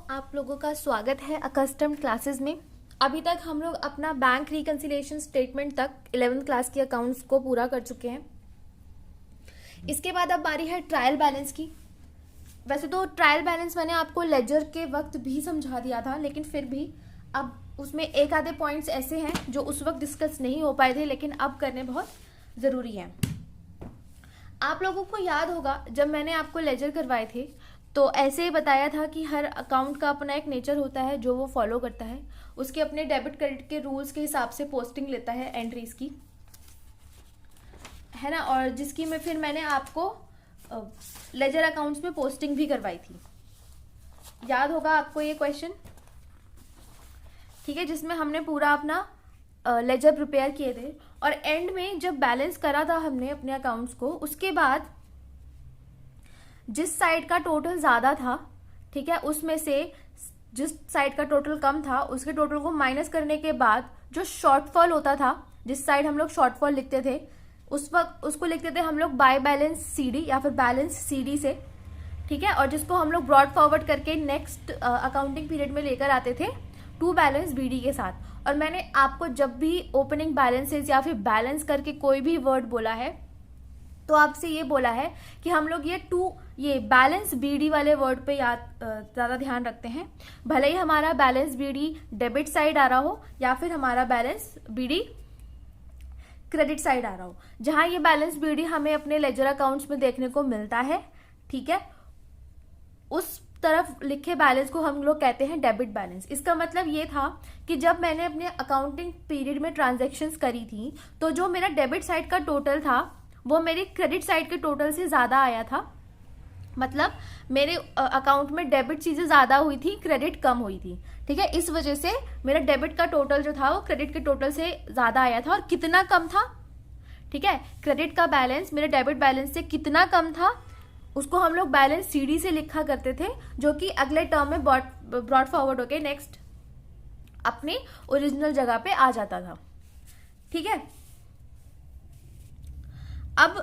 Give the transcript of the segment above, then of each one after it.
आप लोगों का स्वागत है अकस्टम्ड क्लासेस में। अभी तक हम लोग अपना बैंक रिकंसिलिएशन स्टेटमेंट तक 11th क्लास के अकाउंट्स को पूरा कर चुके हैं। इसके बाद अब बारी है ट्रायल बैलेंस की। वैसे तो ट्रायल बैलेंस मैंने आपको लेजर के वक्त भी समझा दिया था, लेकिन फिर भी अब उसमें एक आधे पॉइंट्स ऐसे हैं जो उस वक्त डिस्कस नहीं हो पाए थे, लेकिन अब करने बहुत ज़रूरी हैं। आप लोगों को याद होगा जब मैंने आपको लेजर करवाए थे तो ऐसे ही बताया था कि हर अकाउंट का अपना एक नेचर होता है जो वो फॉलो करता है। उसके अपने डेबिट क्रेडिट के रूल्स के हिसाब से पोस्टिंग लेता है एंट्रीज की, है ना। और जिसकी मैं फिर मैंने आपको लेजर अकाउंट्स में पोस्टिंग भी करवाई थी। याद होगा आपको ये क्वेश्चन, ठीक है, जिसमें हमने पूरा अपना लेजर प्रिपेयर किए थे। और एंड में जब बैलेंस करा था हमने अपने अकाउंट्स को, उसके बाद जिस साइड का टोटल ज़्यादा था, ठीक है, उसमें से जिस साइड का टोटल कम था उसके टोटल को माइनस करने के बाद जो शॉर्टफॉल होता था, जिस साइड हम लोग शॉर्टफॉल लिखते थे उस वक्त उसको लिखते थे हम लोग बाय बैलेंस सीडी या फिर बैलेंस सीडी से, ठीक है। और जिसको हम लोग ब्रॉड फॉरवर्ड करके नेक्स्ट अकाउंटिंग पीरियड में लेकर आते थे टू बैलेंस बीडी के साथ। और मैंने आपको जब भी ओपनिंग बैलेंसेस या फिर बैलेंस करके कोई भी वर्ड बोला है तो आपसे ये बोला है कि हम लोग ये बैलेंस बीडी वाले वर्ड पे ज़्यादा ध्यान रखते हैं। भले ही हमारा बैलेंस बीडी डेबिट साइड आ रहा हो या फिर हमारा बैलेंस बीडी क्रेडिट साइड आ रहा हो, जहां ये बैलेंस बीडी हमें अपने लेजर अकाउंट्स में देखने को मिलता है, ठीक है, उस तरफ लिखे बैलेंस को हम लोग कहते हैं डेबिट बैलेंस। इसका मतलब ये था कि जब मैंने अपने अकाउंटिंग पीरियड में ट्रांजैक्शंस करी थी तो जो मेरा डेबिट साइड का टोटल था वो मेरी क्रेडिट साइड के टोटल से ज़्यादा आया था। मतलब मेरे अकाउंट में डेबिट चीज़ें ज़्यादा हुई थी, क्रेडिट कम हुई थी, ठीक है। इस वजह से मेरा डेबिट का टोटल जो था वो क्रेडिट के टोटल से ज़्यादा आया था। और कितना कम था, ठीक है, क्रेडिट का बैलेंस मेरे डेबिट बैलेंस से कितना कम था उसको हम लोग बैलेंस सीडी से लिखा करते थे, जो कि अगले टर्म में ब्रॉड फॉरवर्ड होके नेक्स्ट अपनी ओरिजिनल जगह पे आ जाता था, ठीक है। अब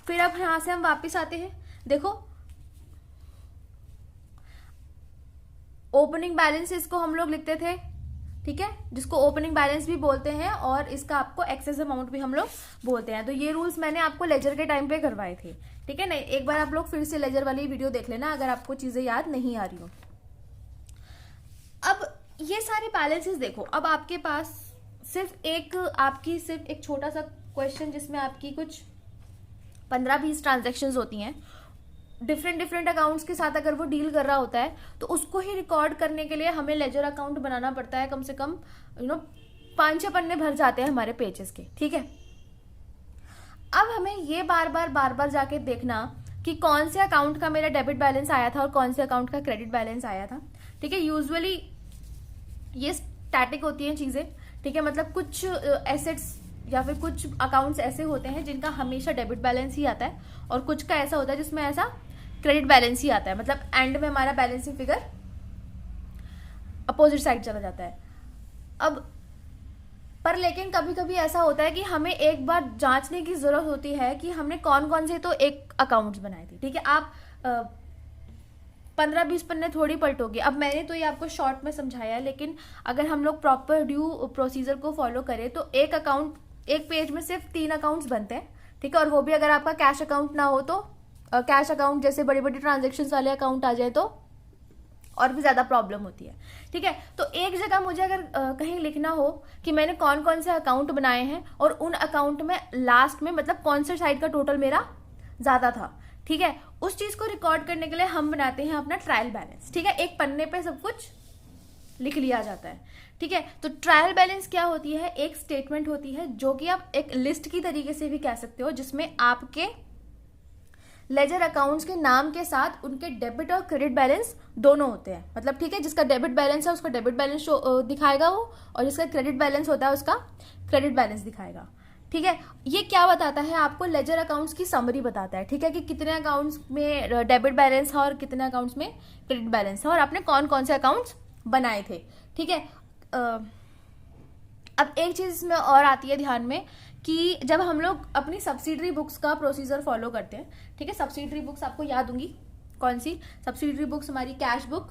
फिर अब यहां से हम वापस आते हैं। देखो, ओपनिंग बैलेंस इसको हम लोग लिखते थे, ठीक है, जिसको ओपनिंग बैलेंस भी बोलते हैं और इसका आपको एक्सेस अमाउंट भी हम लोग बोलते हैं। तो ये रूल्स मैंने आपको लेजर के टाइम पे करवाए थे, ठीक है। नहीं, एक बार आप लोग फिर से लेजर वाली वीडियो देख लेना अगर आपको चीजें याद नहीं आ रही हो। अब ये सारे बैलेंसेस देखो, अब आपके पास सिर्फ एक छोटा सा क्वेश्चन जिसमें आपकी कुछ 15-20 ट्रांजेक्शंस होती हैं डिफरेंट अकाउंट्स के साथ, अगर वो डील कर रहा होता है तो उसको ही रिकॉर्ड करने के लिए हमें लेजर अकाउंट बनाना पड़ता है। कम से कम 5-6 पन्ने भर जाते हैं हमारे पेजेस के, ठीक है। अब हमें ये बार बार जाके देखना कि कौन से अकाउंट का मेरा डेबिट बैलेंस आया था और कौन से अकाउंट का क्रेडिट बैलेंस आया था, ठीक है। यूजुअली ये स्टैटिक होती हैं चीजें, ठीक है, मतलब कुछ एसेट्स या फिर कुछ अकाउंट्स ऐसे होते हैं जिनका हमेशा डेबिट बैलेंस ही आता है और कुछ का ऐसा होता है जिसमें ऐसा क्रेडिट बैलेंस ही आता है। मतलब एंड में हमारा बैलेंसिंग फिगर अपोजिट साइड चला जाता है। अब पर लेकिन कभी कभी ऐसा होता है कि हमें एक बार जांचने की जरूरत होती है कि हमने कौन कौन से तो एक अकाउंट्स बनाए थे, ठीक है। आप 15-20 पन्ने थोड़ी पलटोगे। अब मैंने तो ये आपको शॉर्ट में समझाया है, लेकिन अगर हम लोग प्रॉपर ड्यू प्रोसीजर को फॉलो करें तो एक पेज में सिर्फ 3 अकाउंट्स बनते हैं, ठीक है। और वो भी अगर आपका कैश अकाउंट ना हो तो कैश अकाउंट जैसे बड़ी बड़ी ट्रांजेक्शन्स वाले अकाउंट आ जाए तो और भी ज्यादा प्रॉब्लम होती है, ठीक है। तो एक जगह मुझे अगर कहीं लिखना हो कि मैंने कौन कौन से अकाउंट बनाए हैं और उन अकाउंट में लास्ट में मतलब कौन से साइड का टोटल मेरा ज्यादा था, ठीक है, उस चीज को रिकॉर्ड करने के लिए हम बनाते हैं अपना ट्रायल बैलेंस, ठीक है। एक पन्ने पे सब कुछ लिख लिया जाता है, ठीक है। तो ट्रायल बैलेंस क्या होती है, एक स्टेटमेंट होती है जो कि आप एक लिस्ट की तरीके से भी कह सकते हो, जिसमें आपके लेजर अकाउंट्स के नाम के साथ उनके डेबिट और क्रेडिट बैलेंस दोनों होते हैं। मतलब, ठीक है, जिसका डेबिट बैलेंस है उसका डेबिट बैलेंस दिखाएगा वो, और जिसका क्रेडिट बैलेंस होता है उसका क्रेडिट बैलेंस दिखाएगा, ठीक है। ये क्या बताता है आपको, लेजर अकाउंट्स की समरी बताता है, ठीक है, कि कितने अकाउंट्स में डेबिट बैलेंस है और कितने अकाउंट्स में क्रेडिट बैलेंस है और आपने कौन कौन से अकाउंट्स बनाए थे, ठीक है। अब एक चीज इसमें और आती है ध्यान में कि जब हम लोग अपनी सब्सिडरी बुक्स का प्रोसीजर फॉलो करते हैं, ठीक है, सब्सिडरी बुक्स आपको याद होंगी, कौन सी? सब्सिडरी बुक्स हमारी कैश बुक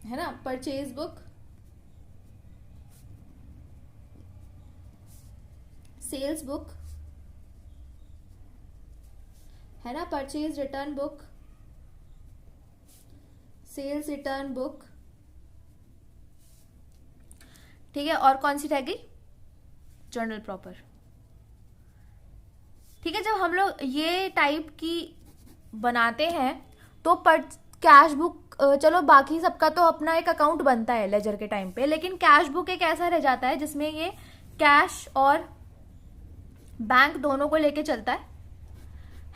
है ना, परचेज बुक, सेल्स बुक है ना, purchase return book, sales return book, ठीक है। और कौन सी रह गई? जर्नल प्रॉपर, ठीक है। जब हम लोग ये टाइप की बनाते हैं तो कैश बुक, चलो बाकी सबका तो अपना एक अकाउंट बनता है लेजर के टाइम पे, लेकिन कैश बुक एक ऐसा रह जाता है जिसमें ये कैश और बैंक दोनों को लेके चलता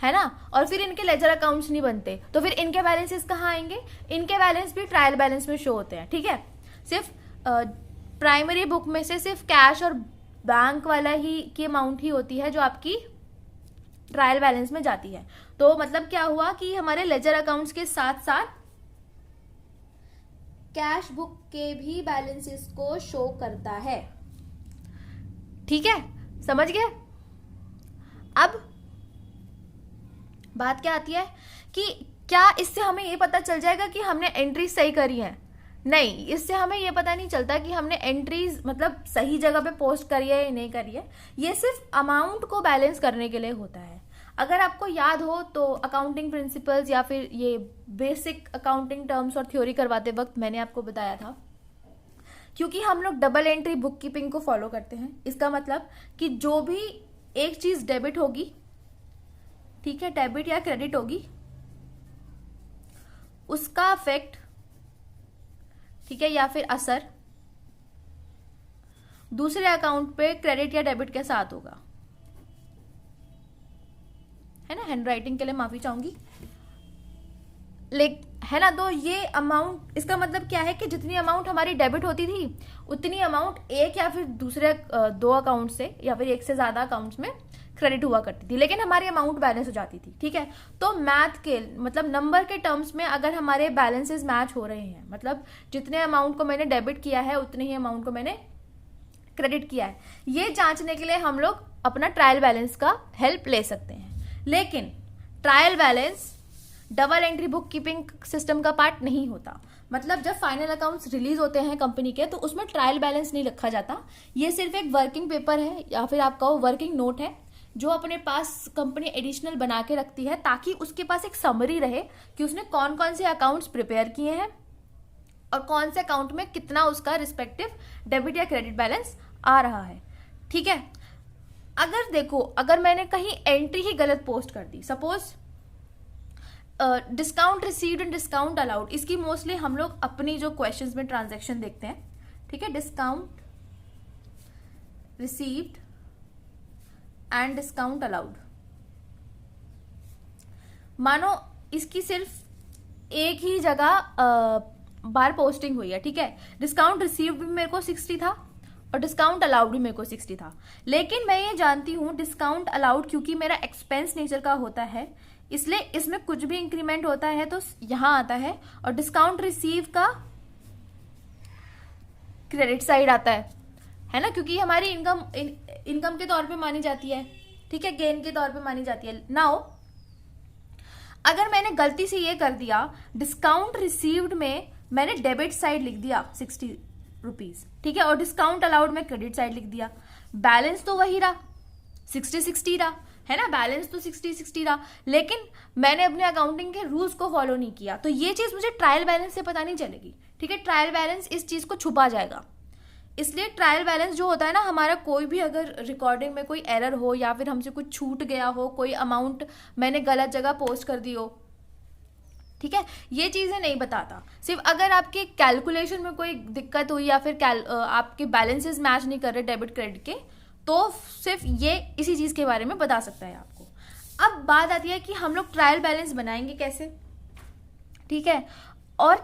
है ना। और फिर इनके लेजर अकाउंट्स नहीं बनते, तो फिर इनके बैलेंसेस कहाँ आएंगे? इनके बैलेंस भी ट्रायल बैलेंस में शो होते हैं, ठीक है। सिर्फ प्राइमरी बुक में से सिर्फ कैश और बैंक वाला ही की अमाउंट ही होती है जो आपकी ट्रायल बैलेंस में जाती है। तो मतलब क्या हुआ कि हमारे लेजर अकाउंट्स के साथ साथ कैश बुक के भी बैलेंसेस को शो करता है, ठीक है, समझ गए? अब बात क्या आती है कि क्या इससे हमें ये पता चल जाएगा कि हमने एंट्री सही करी है? नहीं, इससे हमें ये पता नहीं चलता कि हमने एंट्रीज मतलब सही जगह पे पोस्ट करी है या नहीं करी है। ये सिर्फ अमाउंट को बैलेंस करने के लिए होता है। अगर आपको याद हो तो अकाउंटिंग प्रिंसिपल्स या फिर ये बेसिक अकाउंटिंग टर्म्स और थ्योरी करवाते वक्त मैंने आपको बताया था, क्योंकि हम लोग डबल एंट्री बुक कीपिंग को फॉलो करते हैं। इसका मतलब कि जो भी एक चीज डेबिट होगी, ठीक है, डेबिट या क्रेडिट होगी, उसका इफेक्ट, ठीक है, या फिर असर दूसरे अकाउंट पे क्रेडिट या डेबिट के साथ होगा, है ना। हैंडराइटिंग के लिए माफी चाहूंगी, है ना। तो ये अमाउंट, इसका मतलब क्या है कि जितनी अमाउंट हमारी डेबिट होती थी उतनी अमाउंट एक या फिर दूसरे दो अकाउंट से या फिर एक से ज्यादा अकाउंट्स में क्रेडिट हुआ करती थी, लेकिन हमारी अमाउंट बैलेंस हो जाती थी, ठीक है। तो मैथ के मतलब नंबर के टर्म्स में अगर हमारे बैलेंसेस मैच हो रहे हैं, मतलब जितने अमाउंट को मैंने डेबिट किया है उतने ही अमाउंट को मैंने क्रेडिट किया है, ये जांचने के लिए हम लोग अपना ट्रायल बैलेंस का हेल्प ले सकते हैं। लेकिन trial balance double entry book keeping system का पार्ट नहीं होता। मतलब जब फाइनल अकाउंट्स रिलीज होते हैं कंपनी के, तो उसमें ट्रायल बैलेंस नहीं रखा जाता। ये सिर्फ एक वर्किंग पेपर है या फिर आपका वो वर्किंग नोट है जो अपने पास कंपनी एडिशनल बना के रखती है, ताकि उसके पास एक समरी रहे कि उसने कौन कौन से अकाउंट्स प्रिपेयर किए हैं और कौन से अकाउंट में कितना उसका रिस्पेक्टिव डेबिट या क्रेडिट बैलेंस आ रहा है, ठीक है। अगर देखो, अगर मैंने कहीं एंट्री ही गलत पोस्ट कर दी, suppose discount received and discount allowed, इसकी मोस्टली हम लोग अपनी जो क्वेश्चंस में ट्रांजैक्शन देखते हैं, ठीक है। Discount received and discount allowed, मानो इसकी सिर्फ एक ही जगह बार पोस्टिंग हुई है, ठीक है। डिस्काउंट रिसीव्ड भी मेरे को 60 था और डिस्काउंट अलाउड भी मेरे को 60 था, लेकिन मैं ये जानती हूं डिस्काउंट अलाउड क्योंकि मेरा एक्सपेंस नेचर का होता है, इसलिए इसमें कुछ भी इंक्रीमेंट होता है तो यहां आता है, और डिस्काउंट रिसीव का क्रेडिट साइड आता है ना, क्योंकि हमारी इनकम के तौर पे मानी जाती है, ठीक है, गेन के तौर पे मानी जाती है। नाउ अगर मैंने गलती से ये कर दिया, डिस्काउंट रिसीव्ड में मैंने डेबिट साइड लिख दिया 60 रुपीज, ठीक है, और डिस्काउंट अलाउड में क्रेडिट साइड लिख दिया, बैलेंस तो वही रहा, 60-60 रहा, है ना, बैलेंस तो 60-60 रहा, लेकिन मैंने अपने अकाउंटिंग के रूल्स को फॉलो नहीं किया। तो ये चीज मुझे ट्रायल बैलेंस से पता नहीं चलेगी, ठीक है। ट्रायल बैलेंस इस चीज को छुपा जाएगा, इसलिए ट्रायल बैलेंस जो होता है ना हमारा, कोई भी अगर रिकॉर्डिंग में कोई एरर हो या फिर हमसे कुछ छूट गया हो, कोई अमाउंट मैंने गलत जगह पोस्ट कर दी हो, ठीक है, ये चीजें नहीं बताता। सिर्फ अगर आपके कैलकुलेशन में कोई दिक्कत हुई या फिर आपके बैलेंसेस मैच नहीं कर रहे डेबिट क्रेडिट के, तो सिर्फ ये इसी चीज के बारे में बता सकता है आपको। अब बात आती है कि हम लोग ट्रायल बैलेंस बनाएंगे कैसे, ठीक है, और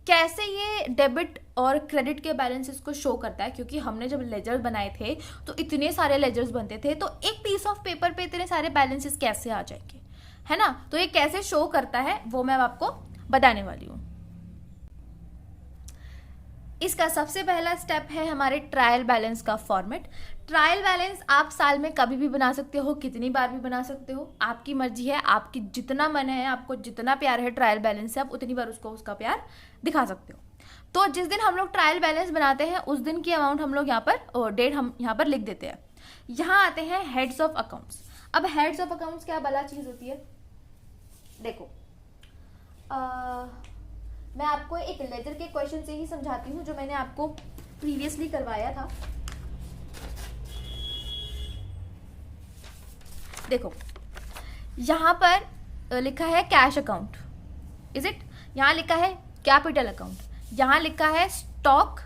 कैसे ये डेबिट और क्रेडिट के बैलेंसेस को शो करता है, क्योंकि हमने जब लेजर्स बनाए थे तो इतने सारे लेजर्स बनते थे, तो एक पीस ऑफ पेपर पे इतने सारे बैलेंसेस कैसे आ जाएंगे, है ना। तो ये कैसे शो करता है वो मैं आपको बताने वाली हूँ। इसका सबसे पहला स्टेप है हमारे ट्रायल बैलेंस का फॉर्मेट। ट्रायल बैलेंस आप साल में कभी भी बना सकते हो, कितनी बार भी बना सकते हो, आपकी मर्जी है, आपकी जितना मन है, आपको जितना प्यार है ट्रायल बैलेंस से आप उतनी बार उसका प्यार दिखा सकते हो। तो जिस दिन हम लोग ट्रायल बैलेंस बनाते हैं उस दिन की अमाउंट हम लोग यहाँ पर डेट हम यहाँ पर लिख देते हैं। यहाँ आते हैं हेड्स ऑफ अकाउंट्स। अब हेड्स ऑफ अकाउंट्स क्या भला चीज होती है, देखो मैं आपको एक लेजर के क्वेश्चन से ही समझाती हूँ जो मैंने आपको प्रीवियसली करवाया था। देखो यहाँ पर लिखा है कैश अकाउंट, इज इट, यहाँ लिखा है कैपिटल अकाउंट, यहाँ लिखा है स्टॉक,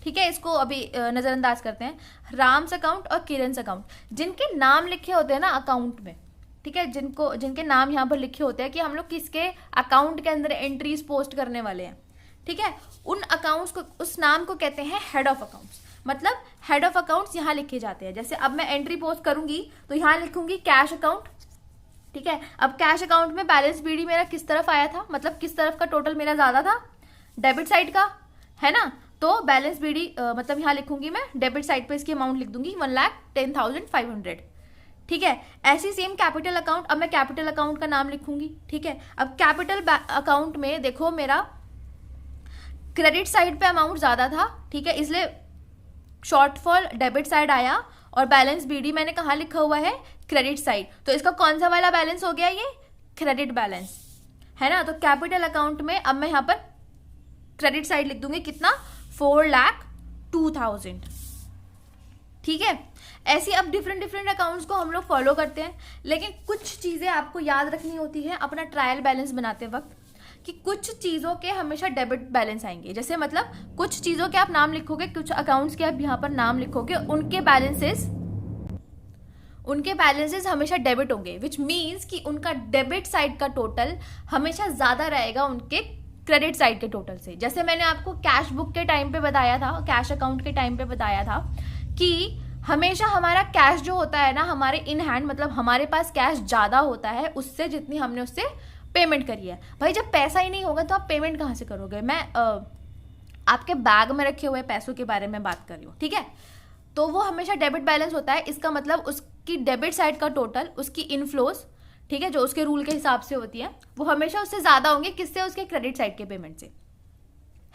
ठीक है, इसको अभी नजरअंदाज करते हैं, राम्स अकाउंट और किरन्स अकाउंट। जिनके नाम लिखे होते हैं ना अकाउंट में, ठीक है, जिनके नाम यहाँ पर लिखे होते हैं कि हम लोग किसके अकाउंट के अंदर एंट्रीज पोस्ट करने वाले हैं, ठीक है, उन अकाउंट्स को, उस नाम को कहते हैं हेड ऑफ अकाउंट्स। मतलब हेड ऑफ अकाउंट्स यहाँ लिखे जाते हैं। जैसे अब मैं एंट्री पोस्ट करूंगी तो यहाँ लिखूंगी कैश अकाउंट, ठीक है। अब कैश अकाउंट में बैलेंस बीडी मेरा किस तरफ आया था, मतलब किस तरफ का टोटल मेरा ज्यादा था, डेबिट साइड का, है ना। तो बैलेंस बीडी मतलब यहाँ लिखूंगी मैं, डेबिट साइड पे इसकी अमाउंट लिख दूंगी 1,10,500, ठीक है। ऐसी सेम कैपिटल अकाउंट, अब मैं कैपिटल अकाउंट का नाम लिखूंगी, ठीक है। अब कैपिटल अकाउंट में देखो मेरा क्रेडिट साइड पे अमाउंट ज्यादा था, ठीक है, इसलिए शॉर्टफॉल डेबिट साइड आया और बैलेंस बीडी मैंने कहाँ लिखा हुआ है, क्रेडिट साइड। तो इसका कौन सा वाला बैलेंस हो गया, ये क्रेडिट बैलेंस, है ना। तो कैपिटल अकाउंट में अब मैं यहाँ पर क्रेडिट साइड लिख दूंगी कितना, 4,02,000, ठीक है। ऐसी अब डिफरेंट अकाउंट्स को हम लोग फॉलो करते हैं, लेकिन कुछ चीजें आपको याद रखनी होती है अपना ट्रायल बैलेंस बनाते वक्त, कि कुछ चीजों के हमेशा डेबिट बैलेंस आएंगे। जैसे मतलब कुछ चीजों के आप नाम लिखोगे, कुछ अकाउंट्स के आप यहाँ पर नाम लिखोगे, उनके बैलेंसेस हमेशा डेबिट होंगे, विच मीन्स कि उनका डेबिट साइड का टोटल हमेशा ज्यादा रहेगा उनके क्रेडिट साइड के टोटल से। जैसे मैंने आपको कैश बुक के टाइम पे बताया था, कैश अकाउंट के टाइम पे बताया था कि हमेशा हमारा कैश जो होता है ना हमारे इन हैंड, मतलब हमारे पास कैश ज्यादा होता है उससे जितनी हमने उससे पेमेंट करी है। भाई जब पैसा ही नहीं होगा तो आप पेमेंट कहाँ से करोगे। मैं आपके बैग में रखे हुए पैसों के बारे में बात कर रही हूँ, ठीक है। तो वो हमेशा डेबिट बैलेंस होता है, इसका मतलब उसकी डेबिट साइड का टोटल, उसकी इनफ्लोज, ठीक है, जो उसके रूल के हिसाब से होती है, वो हमेशा उससे ज्यादा होंगे, किससे, उसके क्रेडिट साइड के पेमेंट से,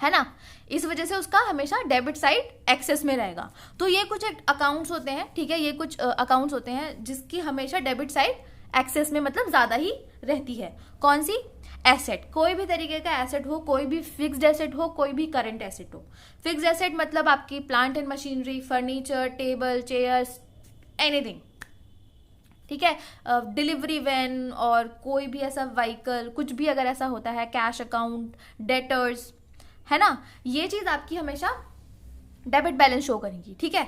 है ना। इस वजह से उसका हमेशा डेबिट साइड एक्सेस में रहेगा। तो ये कुछ अकाउंट्स होते हैं, ठीक है, ये कुछ अकाउंट्स होते हैं जिसकी हमेशा डेबिट साइड एक्सेस में मतलब ज्यादा ही रहती है। कौन सी, एसेट, कोई भी तरीके का एसेट हो, कोई भी फिक्स्ड एसेट हो, कोई भी करंट एसेट हो। फिक्स्ड एसेट मतलब आपकी plant and machinery, furniture, table, chairs, anything, ठीक है, डिलीवरी वैन और कोई भी ऐसा व्हीकल, कुछ भी अगर ऐसा होता है, कैश अकाउंट, डेटर्स, है ना, ये चीज आपकी हमेशा डेबिट बैलेंस शो करेंगी, ठीक है।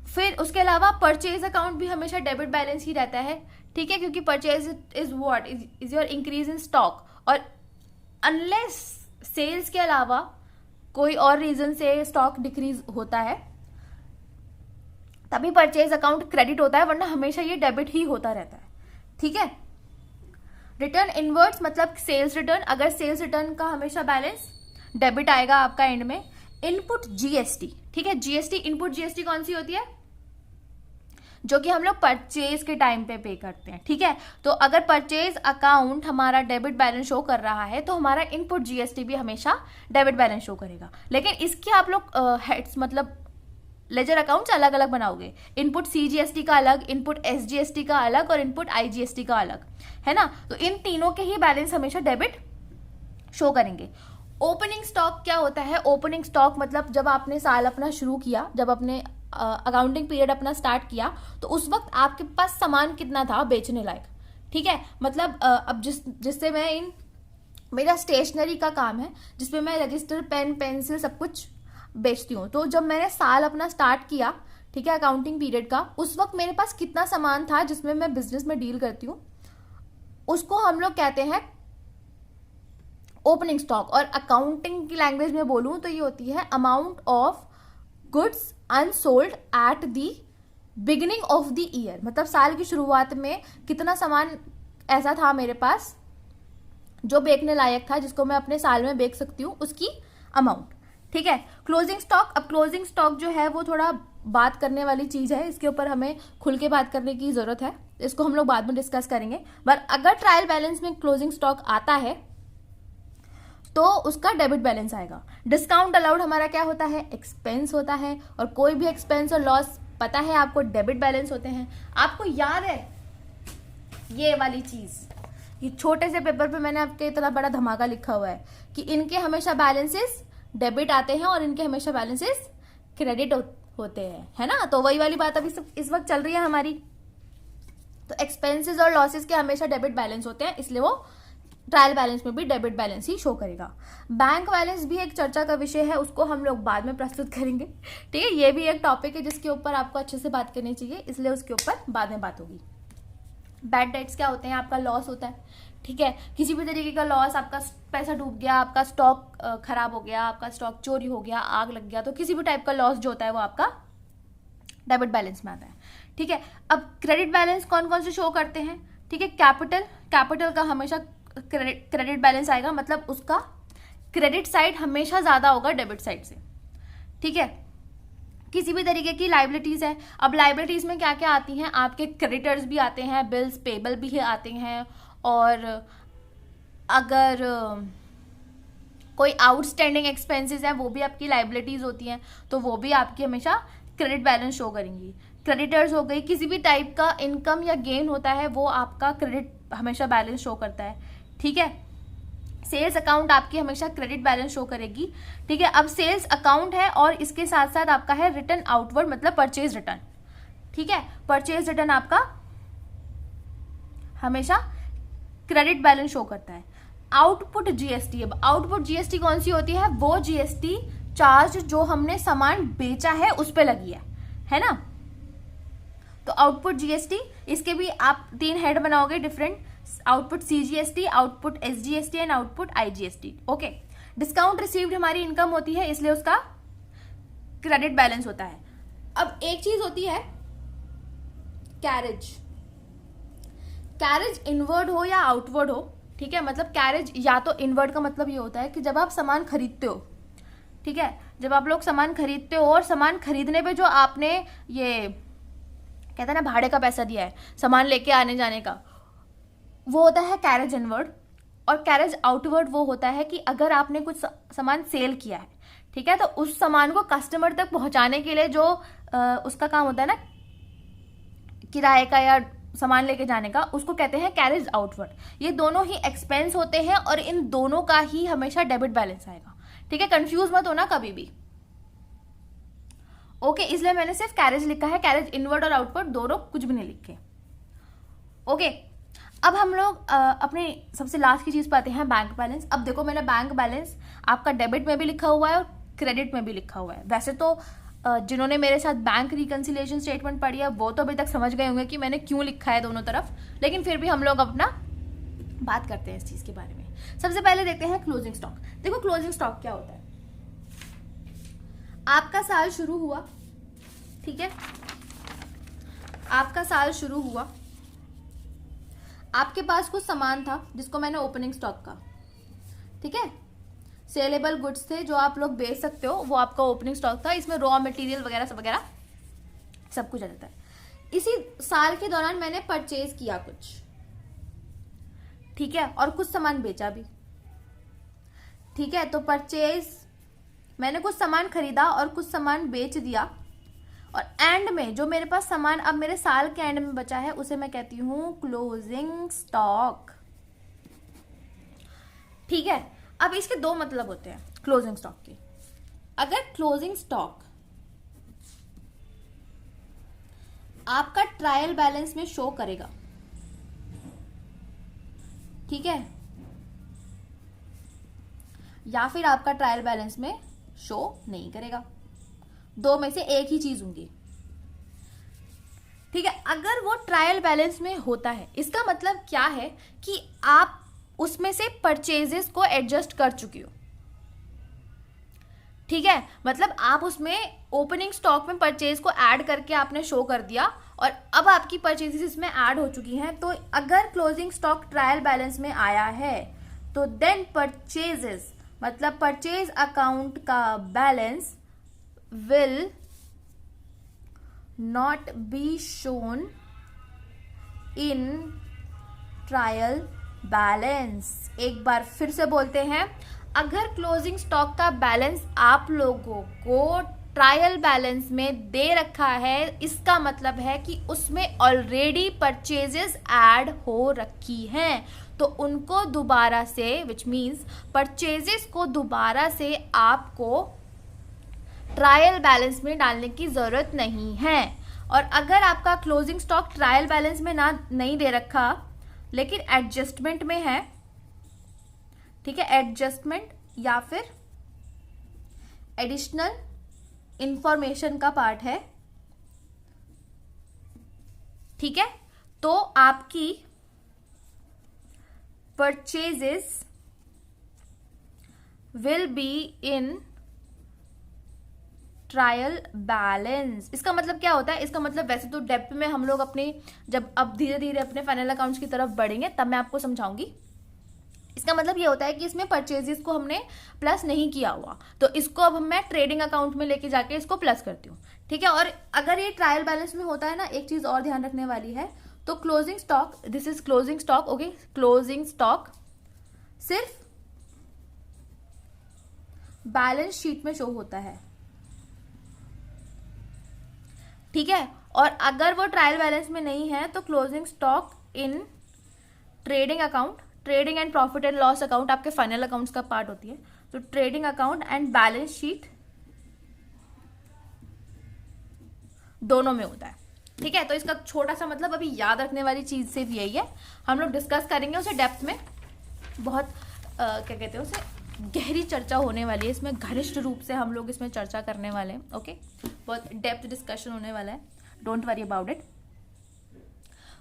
फिर उसके अलावा परचेज अकाउंट भी हमेशा डेबिट बैलेंस ही रहता है, ठीक है, क्योंकि purchase is what is your increase in stock, और अनलेस सेल्स के अलावा कोई और रीजन से स्टॉक डिक्रीज होता है तभी परचेज अकाउंट क्रेडिट होता है, वरना हमेशा ये डेबिट ही होता रहता है, ठीक है। रिटर्न इनवर्ड्स मतलब सेल्स रिटर्न, अगर सेल्स रिटर्न का हमेशा बैलेंस डेबिट आएगा आपका एंड में। इनपुट जीएसटी, ठीक है, जीएसटी, इनपुट जीएसटी कौन सी होती है, जो कि हम लोग परचेज के टाइम पे करते हैं, ठीक है। तो अगर परचेज अकाउंट हमारा डेबिट बैलेंस शो कर रहा है तो हमारा इनपुट जीएसटी भी हमेशा डेबिट बैलेंस शो करेगा। लेकिन इसके आप लोग हेड्स मतलब लेजर अकाउंट्स अलग अलग बनाओगे, इनपुट सीजीएसटी का अलग, इनपुट एसजीएसटी का अलग और इनपुट आईजीएसटी का अलग, है ना। तो इन तीनों के ही बैलेंस हमेशा डेबिट शो करेंगे। ओपनिंग स्टॉक क्या होता है, ओपनिंग स्टॉक मतलब जब आपने साल अपना शुरू किया, जब अपने अकाउंटिंग पीरियड अपना स्टार्ट किया, तो उस वक्त आपके पास सामान कितना था बेचने लायक, ठीक है। मतलब अब जिससे मैं मेरा स्टेशनरी का काम है, जिसमें मैं रजिस्टर, पेन, पेंसिल सब कुछ बेचती हूँ। तो जब मैंने साल अपना स्टार्ट किया, ठीक है, अकाउंटिंग पीरियड का, उस वक्त मेरे पास कितना सामान था जिसमें मैं बिजनेस में डील करती हूँ, उसको हम लोग कहते हैं ओपनिंग स्टॉक। और अकाउंटिंग की लैंग्वेज में बोलूं तो ये होती है amount of goods unsold at the beginning of the year, मतलब साल की शुरुआत में कितना सामान ऐसा था मेरे पास जो बेचने लायक था, जिसको मैं अपने साल में बेच सकती हूँ, उसकी अमाउंट। ठीक है, क्लोजिंग स्टॉक। अब क्लोजिंग स्टॉक जो है वो थोड़ा बात करने वाली चीज है, इसके ऊपर हमें खुल के बात करने की जरूरत है, इसको हम लोग बाद में डिस्कस करेंगे। बट अगर ट्रायल बैलेंस में क्लोजिंग स्टॉक आता है तो उसका डेबिट बैलेंस आएगा। डिस्काउंट अलाउड हमारा क्या होता है, एक्सपेंस होता है, और कोई भी एक्सपेंस और लॉस पता है आपको डेबिट बैलेंस होते हैं। आपको याद है ये वाली चीज, ये छोटे से पेपर पे मैंने आपके इतना बड़ा धमाका लिखा हुआ है कि इनके हमेशा बैलेंसेस डेबिट आते हैं और इनके हमेशा बैलेंसेस क्रेडिट होते हैं, है ना। तो वही वाली बात अभी इस वक्त चल रही है हमारी। तो एक्सपेंसेस और लॉसेस के हमेशा डेबिट बैलेंस होते हैं, इसलिए वो ट्रायल बैलेंस में भी डेबिट बैलेंस ही शो करेगा। बैंक बैलेंस भी एक चर्चा का विषय है, उसको हम लोग बाद में प्रस्तुत करेंगे। ठीक है, ये भी एक टॉपिक है जिसके ऊपर आपको अच्छे से बात करनी चाहिए, इसलिए उसके ऊपर बाद में बात होगी। बैड डेट्स क्या होते हैं, आपका लॉस होता है। ठीक है, किसी भी तरीके का लॉस, आपका पैसा डूब गया, आपका स्टॉक खराब हो गया, आपका स्टॉक चोरी हो गया, आग लग गया, तो किसी भी टाइप का लॉस जो होता है वो आपका डेबिट बैलेंस में आता है। ठीक है, अब क्रेडिट बैलेंस कौन कौन से शो करते हैं। ठीक है, कैपिटल का हमेशा क्रेडिट बैलेंस आएगा, मतलब उसका क्रेडिट साइड हमेशा ज्यादा होगा डेबिट साइड से। ठीक है, किसी भी तरीके की लाइबिलिटीज है, अब लाइबिलिटीज में क्या क्या आती हैं, आपके क्रेडिटर्स भी आते हैं, बिल्स पेबल भी आते हैं, और अगर कोई आउटस्टैंडिंग एक्सपेंसेस है वो भी आपकी लाइबिलिटीज होती हैं, तो वो भी आपकी हमेशा क्रेडिट बैलेंस शो करेंगी। क्रेडिटर्स हो गई, किसी भी टाइप का इनकम या गेन होता है वो आपका क्रेडिट हमेशा बैलेंस शो करता है। ठीक है, सेल्स अकाउंट आपकी हमेशा क्रेडिट बैलेंस शो करेगी। ठीक है, अब सेल्स अकाउंट है और इसके साथ साथ आपका है रिटर्न आउटवर्ड, मतलब परचेज रिटर्न। ठीक है, परचेज रिटर्न आपका हमेशा क्रेडिट बैलेंस शो करता है। आउटपुट जीएसटी, अब आउटपुट जीएसटी कौन सी होती है, वो जीएसटी चार्ज जो हमने सामान बेचा है उस पे लगी है ना। तो आउटपुट जीएसटी, इसके भी आप 3 हेड बनाओगे different, output CGST, output SGST and output IGST. Okay, discount received हमारी इनकम होती है, इसलिए उसका क्रेडिट बैलेंस होता है। अब एक चीज होती है कैरेज, कैरेज इनवर्ड हो या आउटवर्ड हो। ठीक है, मतलब कैरेज या तो इनवर्ड का मतलब ये होता है कि जब आप सामान खरीदते हो, ठीक है, जब आप लोग सामान खरीदते हो और सामान खरीदने पे जो आपने ये कहते हैं ना भाड़े का पैसा दिया है सामान लेके आने जाने का, वो होता है कैरेज इनवर्ड। और कैरेज आउटवर्ड वो होता है कि अगर आपने कुछ सामान सेल किया है, ठीक है, तो उस सामान को कस्टमर तक पहुंचाने के लिए जो उसका काम होता है ना किराए का या सामान लेके जाने का, उसको कहते हैं कैरेज आउटवर्ड। ये दोनों ही एक्सपेंस होते हैं और इन दोनों का ही हमेशा डेबिट बैलेंस आएगा। ठीक है, कंफ्यूज मत होना कभी भी। ओके, इसलिए मैंने सिर्फ कैरेज लिखा है, कैरेज इनवर्ड और आउटवर्ड दोनों कुछ भी नहीं लिखे। ओके, अब हम लोग अपने सबसे लास्ट की चीज पाते हैं, बैंक बैलेंस। अब देखो, मैंने बैंक बैलेंस आपका डेबिट में भी लिखा हुआ है और क्रेडिट में भी लिखा हुआ है। वैसे तो जिन्होंने मेरे साथ बैंक रिकंसिलिएशन स्टेटमेंट पढ़ी है वो तो अभी तक समझ गए होंगे कि मैंने क्यों लिखा है दोनों तरफ, लेकिन फिर भी हम लोग अपना बात करते हैं इस चीज के बारे में। सबसे पहले देखते हैं क्लोजिंग स्टॉक। देखो, क्लोजिंग स्टॉक क्या होता है। आपका साल शुरू हुआ, ठीक है, आपका साल शुरू हुआ, आपके पास कुछ सामान था जिसको मैंने ओपनिंग स्टॉक का, ठीक है, सेलेबल गुड्स थे जो आप लोग बेच सकते हो, वो आपका ओपनिंग स्टॉक था। इसमें रॉ मटेरियल वगैरह सब कुछ आ जाता है। इसी साल के दौरान मैंने परचेज किया कुछ, ठीक है, और कुछ सामान बेचा भी, ठीक है। तो परचेज, मैंने कुछ सामान खरीदा और कुछ सामान बेच दिया, और एंड में जो मेरे पास सामान अब मेरे साल के एंड में बचा है उसे मैं कहती हूं क्लोजिंग स्टॉक, ठीक है। अब इसके 2 मतलब होते हैं क्लोजिंग स्टॉक के। अगर क्लोजिंग स्टॉक आपका ट्रायल बैलेंस में शो करेगा, ठीक है, या फिर आपका ट्रायल बैलेंस में शो नहीं करेगा, 2 में से एक ही चीज होंगी, ठीक है। अगर वो ट्रायल बैलेंस में होता है, इसका मतलब क्या है कि आप उसमें से परचेजेस को एडजस्ट कर चुकी हो, ठीक है। मतलब आप उसमें ओपनिंग स्टॉक में परचेज को ऐड करके आपने शो कर दिया और अब आपकी परचेजेस इसमें ऐड हो चुकी हैं। तो अगर क्लोजिंग स्टॉक ट्रायल बैलेंस में आया है तो देन परचेजेस, मतलब परचेज अकाउंट का balance will not be shown in trial balance. एक बार फिर से बोलते हैं, अगर क्लोजिंग स्टॉक का बैलेंस आप लोगों को ट्रायल बैलेंस में दे रखा है, इसका मतलब है कि उसमें ऑलरेडी परचेजेस ऐड हो रखी हैं, तो उनको दोबारा से, विच मीन्स परचेजेस को दोबारा से आपको ट्रायल बैलेंस में डालने की जरूरत नहीं है। और अगर आपका क्लोजिंग स्टॉक ट्रायल बैलेंस में नहीं दे रखा लेकिन एडजस्टमेंट में है, ठीक है, एडजस्टमेंट या फिर एडिशनल इंफॉर्मेशन का पार्ट है, ठीक है, तो आपकी purchases will be in trial balance. इसका मतलब क्या होता है? इसका मतलब वैसे तो डेप्थ में हम लोग अपने जब अब धीरे धीरे अपने फाइनल अकाउंट्स की तरफ बढ़ेंगे तब मैं आपको समझाऊंगी। इसका मतलब ये होता है कि इसमें परचेजेस को हमने प्लस नहीं किया हुआ, तो इसको अब मैं ट्रेडिंग अकाउंट में लेके जाके इसको प्लस करती हूँ, ठीक है। और अगर ये ट्रायल बैलेंस में होता है ना, एक चीज और ध्यान रखने वाली है, तो closing stock, this is closing stock, okay, closing stock सिर्फ बैलेंस शीट में शो होता है, ठीक है। और अगर वो ट्रायल बैलेंस में नहीं है तो closing stock in trading account, trading and profit and loss account आपके फाइनल अकाउंट्स का पार्ट होती है, तो trading account and balance sheet दोनों में होता है, ठीक है। तो इसका छोटा सा मतलब अभी याद रखने वाली चीज सिर्फ यही है, हम लोग डिस्कस करेंगे उसे डेप्थ में, बहुत क्या कहते हैं उसे, गहरी चर्चा होने वाली है इसमें, घनिष्ठ रूप से हम लोग इसमें चर्चा करने वाले हैं, ओके, बहुत डेप्थ डिस्कशन होने वाला है, don't worry about it,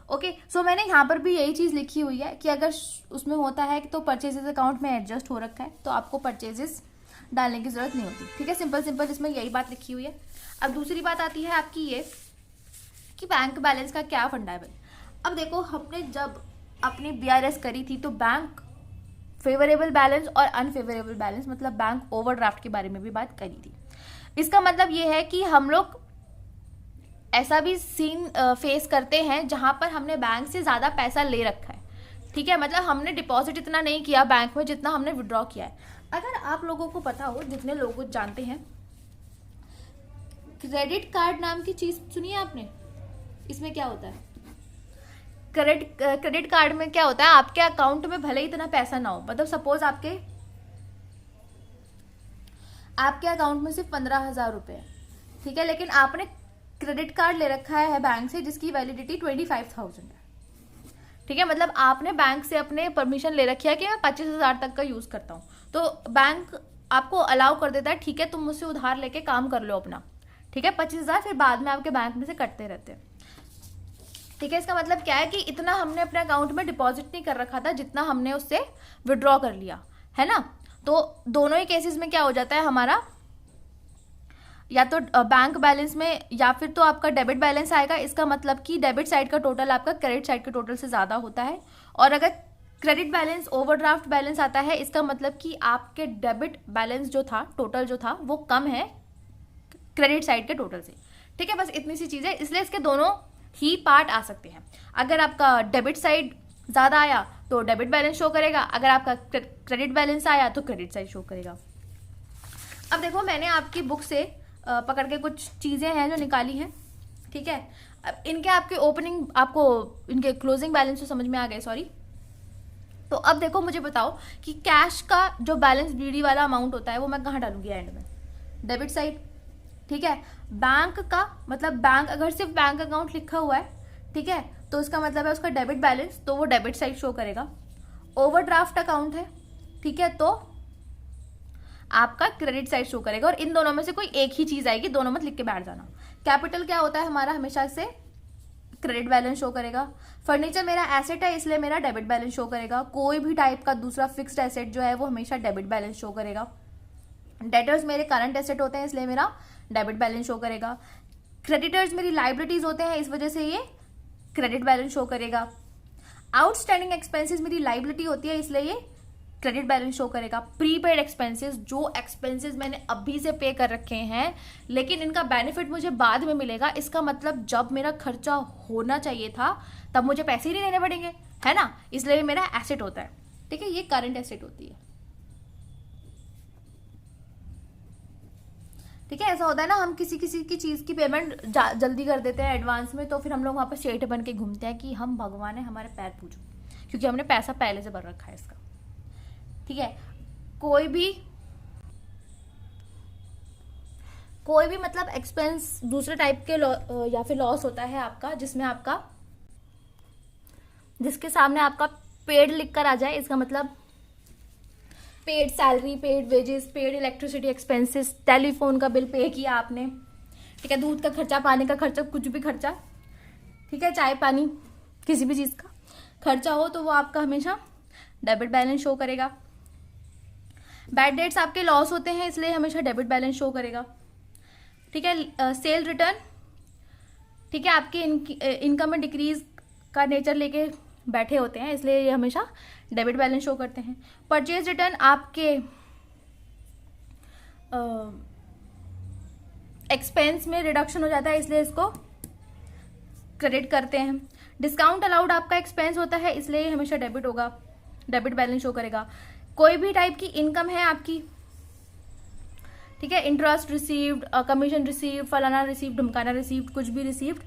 okay. So मैंने यहाँ पर भी यही चीज लिखी हुई है कि अगर उसमें होता है तो परचेजेस अकाउंट में एडजस्ट हो रखा है तो आपको परचेजेस डालने की जरूरत नहीं होती, ठीक है, सिंपल सिंपल इसमें यही बात लिखी हुई है। अब दूसरी बात आती है आपकी ये कि बैंक बैलेंस का क्या फंडा है। अब देखो, हमने जब अपनी BRS करी थी तो बैंक फेवरेबल बैलेंस और अनफेवरेबल बैलेंस, मतलब बैंक ओवरड्राफ्ट के बारे में भी बात करी थी। इसका मतलब ये है कि हम लोग ऐसा भी सीन फेस करते हैं जहां पर हमने बैंक से ज्यादा पैसा ले रखा है, ठीक है, मतलब हमने डिपॉजिट इतना नहीं किया बैंक में जितना हमने विड्रॉ किया है। अगर आप लोगों को पता हो, जितने लोग जानते हैं, क्रेडिट कार्ड नाम की चीज सुनी है आपने? इसमें क्या होता है? क्रेडिट कार्ड में क्या होता है, आपके अकाउंट में भले ही इतना पैसा ना हो, मतलब सपोज आपके अकाउंट में सिर्फ 15,000 रुपए है, ठीक है, लेकिन आपने क्रेडिट कार्ड ले रखा है बैंक से जिसकी वैलिडिटी 25,000 है, ठीक है, मतलब आपने बैंक से अपने परमिशन ले रखी है कि मैं 25,000 तक का यूज करता हूँ, तो बैंक आपको अलाउ कर देता है, ठीक है, तुम मुझसे उधार लेके काम कर लो अपना, ठीक है, 25,000 फिर बाद में आपके बैंक में से कटते रहते हैं, ठीक है। इसका मतलब क्या है कि इतना हमने अपने अकाउंट में डिपॉजिट नहीं कर रखा था जितना हमने उससे विड्रॉ कर लिया है ना। तो दोनों ही केसेस में क्या हो जाता है हमारा, या तो बैंक बैलेंस में या फिर तो आपका डेबिट बैलेंस आएगा, इसका मतलब कि डेबिट साइड का टोटल आपका क्रेडिट साइड के टोटल से ज्यादा होता है, और अगर क्रेडिट बैलेंस ओवरड्राफ्ट बैलेंस आता है इसका मतलब कि आपके डेबिट बैलेंस जो था, टोटल जो था वो कम है क्रेडिट साइड के टोटल से, ठीक है। बस इतनी सी चीज है, इसलिए इसके दोनों ही पार्ट आ सकते हैं। अगर आपका डेबिट साइड ज्यादा आया तो डेबिट बैलेंस शो करेगा, अगर आपका क्रेडिट बैलेंस आया तो क्रेडिट साइड शो करेगा। अब देखो, मैंने आपकी बुक से पकड़ के कुछ चीजें हैं जो निकाली हैं, ठीक है। अब इनके आपके ओपनिंग, आपको इनके क्लोजिंग बैलेंस तो समझ में आ गए, सॉरी। तो अब देखो, मुझे बताओ कि कैश का जो बैलेंस BD वाला अमाउंट होता है वो मैं कहाँ डालूंगी एंड में? डेबिट साइड, ठीक है। बैंक का मतलब बैंक, अगर सिर्फ बैंक अकाउंट लिखा हुआ है, ठीक है, तो उसका मतलब है उसका डेबिट बैलेंस, तो वो डेबिट साइड शो करेगा। ओवरड्राफ्ट अकाउंट है, ठीक है, तो आपका क्रेडिट साइड शो करेगा, और इन दोनों में से कोई एक ही चीज आएगी, दोनों मत लिख के बैठ जाना। कैपिटल क्या होता है हमारा, हमेशा से क्रेडिट बैलेंस शो करेगा। फर्नीचर मेरा एसेट है इसलिए मेरा डेबिट बैलेंस शो करेगा। कोई भी टाइप का दूसरा फिक्स्ड एसेट जो है वो हमेशा डेबिट बैलेंस शो करेगा। डेटर्स मेरे करंट एसेट होते हैं इसलिए मेरा डेबिट बैलेंस शो करेगा। क्रेडिटर्स मेरी लाइबिलिटीज होते हैं, इस वजह से ये क्रेडिट बैलेंस शो करेगा। आउटस्टैंडिंग एक्सपेंसेस मेरी लाइबिलिटी होती है इसलिए ये क्रेडिट बैलेंस शो करेगा। प्रीपेड एक्सपेंसेस, जो एक्सपेंसेस मैंने अभी से पे कर रखे हैं लेकिन इनका बेनिफिट मुझे बाद में मिलेगा, इसका मतलब जब मेरा खर्चा होना चाहिए था तब मुझे पैसे ही नहीं देने पड़ेंगे, है ना, इसलिए मेरा एसेट होता है। ठीक है, ये करंट एसेट होती है। ठीक है, ऐसा होता है ना, हम किसी किसी की चीज़ की पेमेंट जल्दी कर देते हैं एडवांस में, तो फिर हम लोग वहाँ पर सेठ बन के घूमते हैं कि हम भगवान है, हमारे पैर पूजो, क्योंकि हमने पैसा पहले से भर रखा है इसका। ठीक है, कोई भी मतलब एक्सपेंस दूसरे टाइप के या फिर लॉस होता है आपका, जिसके सामने आपका पेड लिख कर आ जाए, इसका मतलब paid salary, paid wages, paid electricity expenses, telephone का बिल पे किया आपने, ठीक है, दूध का खर्चा, पानी का खर्चा, कुछ भी खर्चा, ठीक है, चाय पानी, किसी भी चीज़ का खर्चा हो तो वो आपका हमेशा डेबिट बैलेंस शो करेगा। बैड डेट्स आपके लॉस होते हैं, इसलिए हमेशा डेबिट बैलेंस शो करेगा। ठीक है, सेल रिटर्न, ठीक है, आपके इनकम में डिक्रीज का नेचर लेके बैठे होते हैं, इसलिए ये हमेशा डेबिट बैलेंस शो करते हैं। परचेज रिटर्न आपके एक्सपेंस में रिडक्शन हो जाता है, इसलिए इसको क्रेडिट करते हैं। डिस्काउंट अलाउड आपका एक्सपेंस होता है, इसलिए हमेशा डेबिट होगा, डेबिट बैलेंस शो करेगा। कोई भी टाइप की इनकम है आपकी, ठीक है, इंटरेस्ट रिसीव्ड, कमीशन रिसीव्ड, फलाना रिसीव्ड, ढमकाना रिसीव्ड, कुछ भी रिसीव्ड,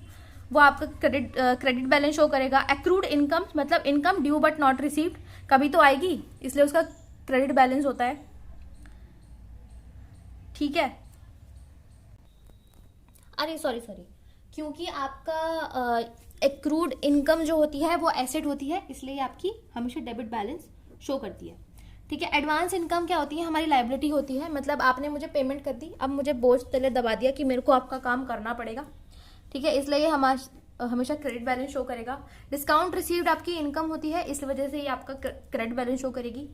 वो आपका क्रेडिट बैलेंस शो करेगा। एक्रूड इनकम मतलब income due but not received, कभी तो आएगी, इसलिए उसका क्रेडिट बैलेंस होता है। ठीक है, अरे सॉरी, क्योंकि आपका एक्रूड इनकम जो होती है वो एसेट होती है, इसलिए आपकी हमेशा डेबिट बैलेंस शो करती है। ठीक है, एडवांस इनकम क्या होती है, हमारी लायबिलिटी होती है, मतलब आपने मुझे पेमेंट कर दी, अब मुझे बोझ तले दबा दिया कि मेरे को आपका काम करना पड़ेगा। ठीक है, इसलिए ये हमेशा क्रेडिट बैलेंस शो करेगा। डिस्काउंट रिसीव्ड आपकी इनकम होती है, इस वजह से ये आपका क्रेडिट बैलेंस शो करेगी।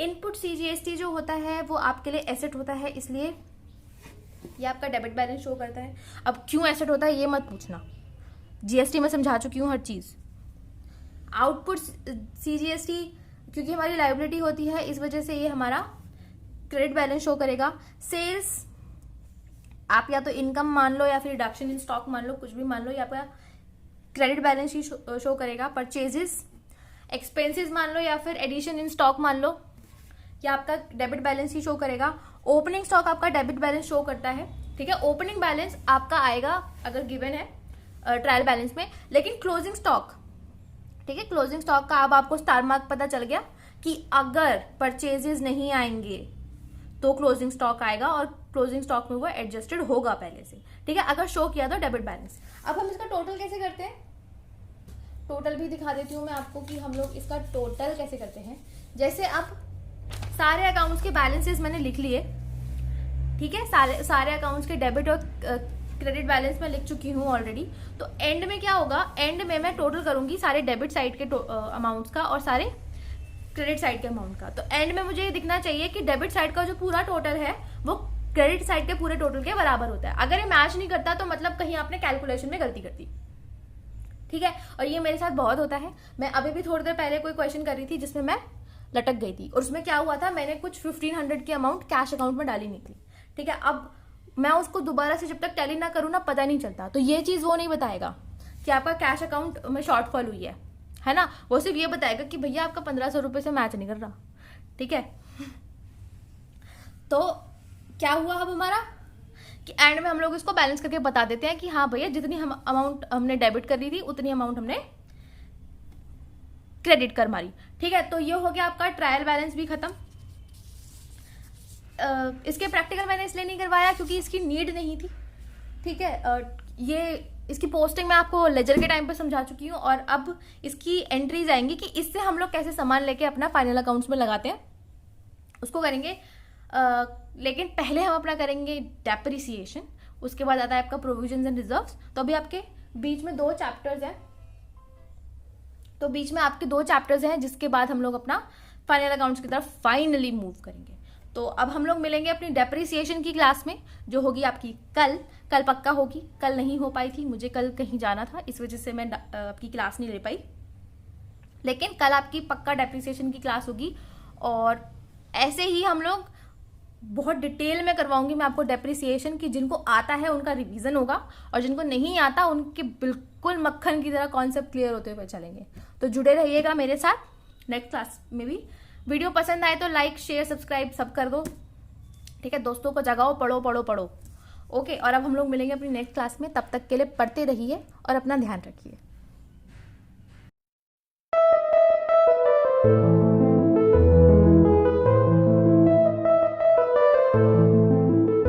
इनपुट CGST जो होता है वो आपके लिए एसेट होता है, इसलिए ये आपका डेबिट बैलेंस शो करता है। अब क्यों एसेट होता है ये मत पूछना, GST में समझा चुकी हूँ हर चीज। आउटपुट CGST क्योंकि हमारी लायबिलिटी होती है, इस वजह से ये हमारा क्रेडिट बैलेंस शो करेगा। सेल्स आप या तो इनकम मान लो या फिर रिडक्शन इन स्टॉक मान लो, कुछ भी मान लो, ये आपका क्रेडिट बैलेंस ही शो करेगा। परचेजेस एक्सपेंसेस मान लो या फिर एडिशन इन स्टॉक मान लो, ये आपका डेबिट बैलेंस ही शो करेगा। ओपनिंग स्टॉक आपका डेबिट बैलेंस शो करता है। ठीक है, ओपनिंग बैलेंस आपका आएगा अगर गिवन है ट्रायल बैलेंस में, लेकिन क्लोजिंग स्टॉक, ठीक है, क्लोजिंग स्टॉक का अब आपको स्टार मार्क पता चल गया कि अगर परचेजेस नहीं आएंगे तो क्लोजिंग स्टॉक आएगा और क्लोजिंग स्टॉक में वो एडजस्टेड होगा पहले से। ठीक है, अगर शो किया तो डेबिट बैलेंस। अब हम इसका टोटल कैसे करते हैं, टोटल भी दिखा देती हूँ मैं आपको कि हम लोग इसका टोटल कैसे करते हैं। जैसे अब सारे अकाउंट्स के बैलेंसेस मैंने लिख लिए, ठीक है, सारे अकाउंट्स के डेबिट और क्रेडिट बैलेंस में लिख चुकी हूँ ऑलरेडी। तो एंड में क्या होगा, एंड में मैं टोटल करूंगी सारे डेबिट साइड के अमाउंट्स का और सारे क्रेडिट साइड के अमाउंट का। तो एंड में मुझे ये दिखना चाहिए कि डेबिट साइड का जो पूरा टोटल है वो क्रेडिट साइड के पूरे टोटल के बराबर होता है। अगर ये मैच नहीं करता तो मतलब कहीं आपने कैलकुलेशन में गलती कर दी। ठीक है, और ये मेरे साथ बहुत होता है। मैं अभी भी थोड़ी देर पहले कोई क्वेश्चन कर रही थी जिसमें मैं लटक गई थी, और उसमें क्या हुआ था, मैंने कुछ 1500 की अमाउंट कैश अकाउंट में डाली नहीं थी। ठीक है, अब मैं उसको दोबारा से जब तक टैली ना करूँ ना पता नहीं चलता। तो ये चीज वो नहीं बताएगा कि आपका कैश अकाउंट में शॉर्टफॉल हुई है ना, वो सिर्फ ये बताएगा कि भैया आपका 1500 रुपये से मैच नहीं कर रहा। ठीक है, तो क्या हुआ अब हमारा कि एंड में हम लोग इसको बैलेंस करके बता देते हैं कि हाँ भैया जितनी हम अमाउंट हमने डेबिट कर दी थी उतनी अमाउंट हमने क्रेडिट कर मारी। ठीक है, तो ये हो गया आपका ट्रायल बैलेंस भी खत्म। इसके प्रैक्टिकल मैंने इसलिए नहीं करवाया क्योंकि इसकी नीड नहीं थी। ठीक है, ये इसकी पोस्टिंग मैं आपको लेजर के टाइम पे समझा चुकी हूँ, और अब इसकी एंट्रीज आएंगी कि इससे हम लोग कैसे सामान लेके अपना फाइनल अकाउंट्स में लगाते हैं, उसको करेंगे। लेकिन पहले हम अपना करेंगे डेप्रिसिएशन, उसके बाद आता है आपका प्रोविजंस एंड रिजर्व्स। तो अभी आपके बीच में 2 चैप्टर्स हैं, जिसके बाद हम लोग अपना फाइनल अकाउंट्स की तरफ फाइनली मूव करेंगे। तो अब हम लोग मिलेंगे अपनी डेप्रिसिएशन की क्लास में, जो होगी आपकी कल पक्का होगी। कल नहीं हो पाई थी, मुझे कल कहीं जाना था, इस वजह से मैं आपकी क्लास नहीं ले पाई, लेकिन कल आपकी पक्का डेप्रिसिएशन की क्लास होगी। और ऐसे ही हम लोग बहुत डिटेल में करवाऊंगी मैं आपको डेप्रिसिएशन की। जिनको आता है उनका रिवीजन होगा और जिनको नहीं आता उनके बिल्कुल मक्खन की तरह कॉन्सेप्ट क्लियर होते हुए चलेंगे। तो जुड़े रहिएगा मेरे साथ नेक्स्ट क्लास में भी। वीडियो पसंद आए तो लाइक शेयर सब्सक्राइब सब कर दो, ठीक है। दोस्तों को जगाओ, पढ़ो पढ़ो पढ़ो। ओके, और अब हम लोग मिलेंगे अपनी नेक्स्ट क्लास में। तब तक के लिए पढ़ते रहिए और अपना ध्यान रखिए।